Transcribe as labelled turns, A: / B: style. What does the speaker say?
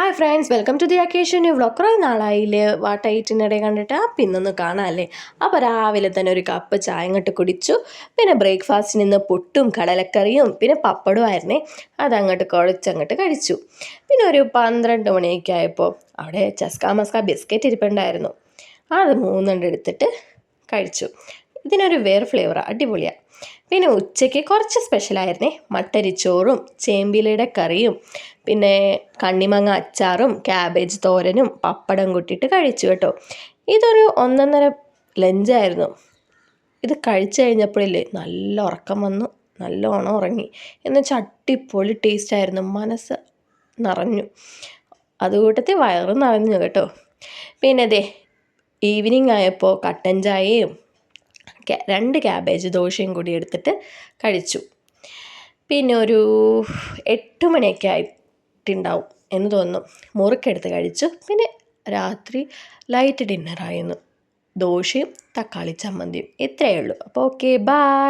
A: Hi friends, welcome to the occasion new vlog. കുറേ നാളായില്ലേ വാട്ടൈറ്റിനിടെ കണ്ടിട്ട്. അപ്പം ഇന്നൊന്ന് കാണാമല്ലേ. അപ്പോൾ രാവിലെ തന്നെ ഒരു കപ്പ് ചായ അങ്ങോട്ട് കുടിച്ചു. പിന്നെ ബ്രേക്ക്ഫാസ്റ്റിന് ഇന്ന് പുട്ടും കടലക്കറിയും പിന്നെ പപ്പടവും ആയിരുന്നേ. അതങ്ങോട്ട് കുഴച്ചങ്ങോട്ട് കഴിച്ചു. പിന്നെ ഒരു 12 മണിയൊക്കെ ആയപ്പോൾ അവിടെ ചസ്ക മസ്ക ബിസ്ക്കറ്റ് ഇരിപ്പുണ്ടായിരുന്നു. അത് 3 എടുത്തിട്ട് കഴിച്ചു. ഇതിനൊരു വേറെ ഫ്ലേവറാണ്, അടിപൊളിയാണ്. പിന്നെ ഉച്ചയ്ക്ക് കുറച്ച് സ്പെഷ്യലായിരുന്നേ. മട്ടരിച്ചോറും ചേമ്പിലയുടെ കറിയും പിന്നെ കണ്ണിമങ്ങ അച്ചാറും ക്യാബേജ് തോരനും പപ്പടം കൂട്ടിയിട്ട് കഴിച്ചു കേട്ടോ. ഇതൊരു ഒന്നൊന്നര ലഞ്ചായിരുന്നു. ഇത് കഴിച്ചു കഴിഞ്ഞപ്പോഴില്ലേ നല്ല ഉറക്കം വന്നു, നല്ലോണം ഉറങ്ങി. എന്നുവെച്ചാൽ അടിപൊളി ടേസ്റ്റായിരുന്നു, മനസ്സ് നിറഞ്ഞു. അതുകൂട്ടത്തിൽ വയറ് നിറഞ്ഞു കേട്ടോ. പിന്നെ ദേ ഈവനിങ് ആയപ്പോൾ കട്ടൻ ചായയും 2 ക്യാബേജ് ദോശയും കൂടി എടുത്തിട്ട് കഴിച്ചു. പിന്നെ ഒരു 8 മണിയൊക്കെ ആയിട്ടുണ്ടാവും എന്ന് തോന്നുന്നു, മുറുക്കെടുത്ത് കഴിച്ചു. പിന്നെ രാത്രി ലൈറ്റ് ഡിന്നറായിരുന്നു, ദോശയും തക്കാളി ചമ്മന്തിയും. ഇത്രയേ ഉള്ളൂ. അപ്പോൾ ഓക്കെ, ബൈ.